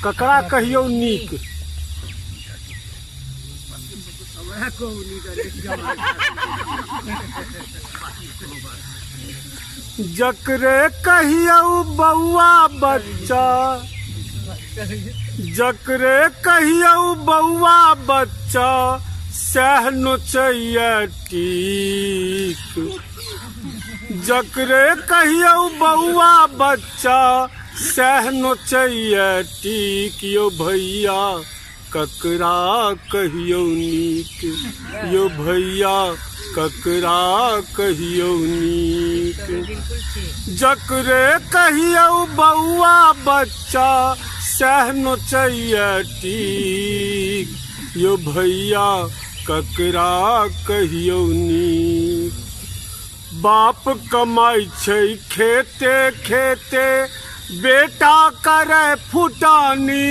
ककरा कहियो नीक जकरे कहियो बउआ बच्चा जकरे कहियो बउआ बच्चा सह नोचैया टीक जकरे कहियो बउआ बच्चा सह नोचैया टीक यो भैया ककरा कहियो नीक यो भैया ककरा कहियो नीक जकरे कहियो बउआ बच्चा सह नोचैया टीक यो भैया ककरा कहियो नीक बाप कमाई छै खेते खेते बेटा करे फुटानी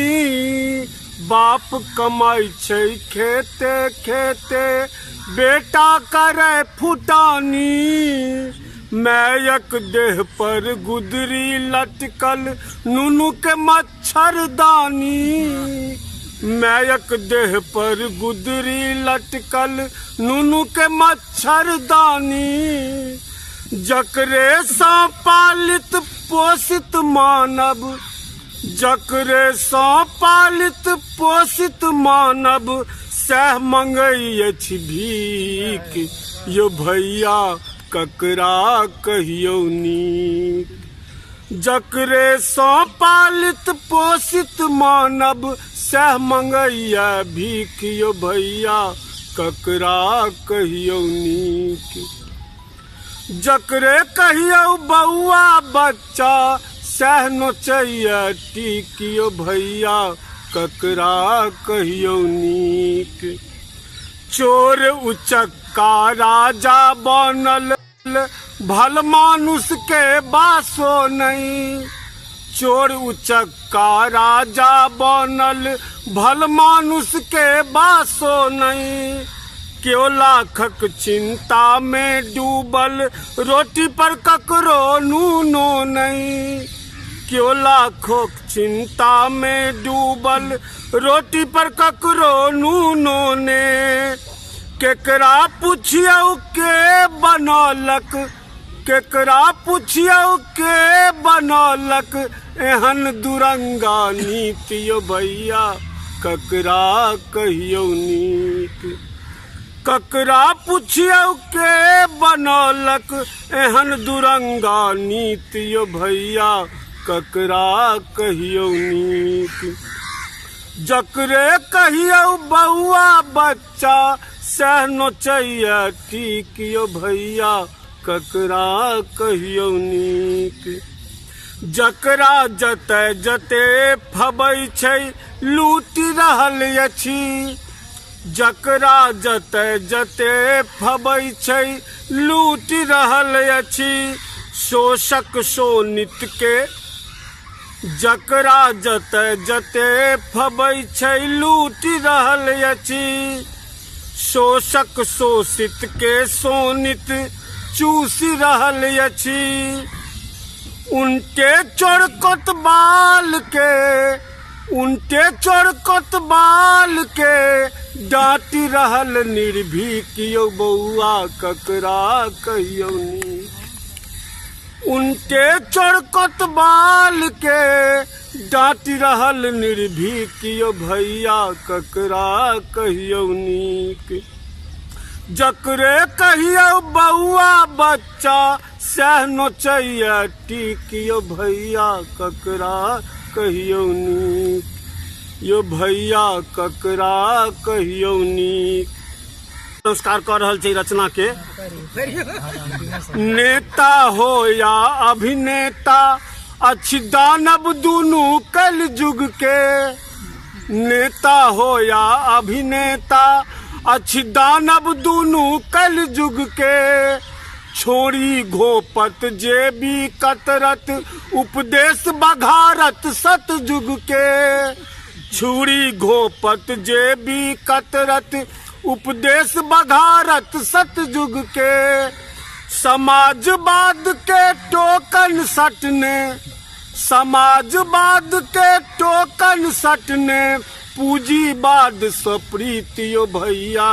बाप कमाई छै खेते खेते बेटा करे फुटानी मैयक देह पर गुदरी लटकल नुनु के मच्छरदानी मैयक देह पर गुदरी लटकल नुनु के मच्छरदानी जकरे सा पालित पोषित मानव जकरे सा पालित पोषित मानव सह मंगई अछि भीख यो भैया ककरा कहियो नीक जकरे सा पालित पोषित मानव सह मंगैया भीख यो भैया ककरा कहियो नीक जकरे कहियो बउआ बच्चा सह नोचैया टीक यो भैया ककरा कहियो नीक चोर उचक्का राजा बनल भल मानुष के बासो नहीं चोर उचक्का राजा बनल भल मानुष के बासो नहीं क्यों लाखक चिंता में डूबल रोटी पर ककरो नूनो नहीं क्यों लाखों चिंता में डूबल रोटी पर ककरो नूनो ने केकरा पुछियो के बनौलक केकरा पुछियो के बनौलक एहन दुरंगा नीति यो भैया ककरा कहियो नीक ककरा पुछियो के बनौलक एहन दुरंगा नीति यो भैया ककरा कहियो नीक जकरे कहियो बउआ बच्चा सह नोचैया टीक यो भैया ककरा कहियो नीक जकरा जते जते फबै छै लूटि रहल अछि जकरा जते जते फबै छै लूटि रहल अछि शोषक शोणित के जकरा जते जते फबै छै लूटि रहल अछि शोषक शोषित के शोणित चूसि रहल अछि उनके चोरकत बाल के उनके चोरकत बाल के डांटी रहल निर्भीक यो बउआ ककरा कहियो नीक उनके चोरकत बाल के डांटी रहल निर्भीक यो भैया ककरा कहियो नीक जकरे कहियो बउआ बच्चा सह नोचैया टीक यो भैया ककरा कहियो नीक यो भैया ककरा कहियो नीक नमस्कार कर रहल छै रचना के नेता हो या अभिनेता अछि दानव दुनू कल युग के नेता हो या अभिनेता अछि दानव दुनू कल युग के छोड़ी घोपत जे भी कतरत उपदेश बघारत सतयुग के छुरी घोपत जे भी कतरत उपदेश बघारत सतयुग के समाजवाद के टोकन सटने समाजवाद के टोकन सटने पूंजीवाद से प्रीतियो भैया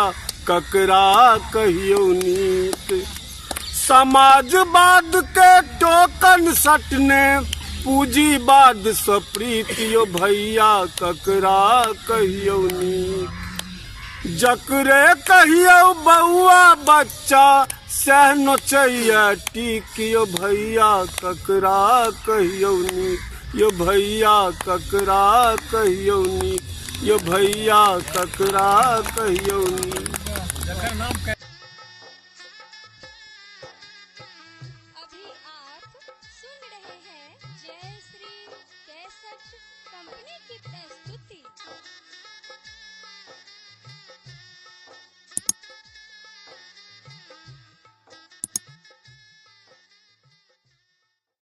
ककरा कहियो नीत। समाजवाद के टोकन सटने पूंजीवाद से प्रीतियो भैया ककरा कहियो नीत। जकरे कहियो बउआ बच्चा सह नोचैया टिकियो भैया ककरा कहियो नीत। यो भैया ककरा कहियो नीत। यो भैया ककरा कहियो नीत। अभी आप सुन रहे हैं जय श्री कैसेट कंपनी की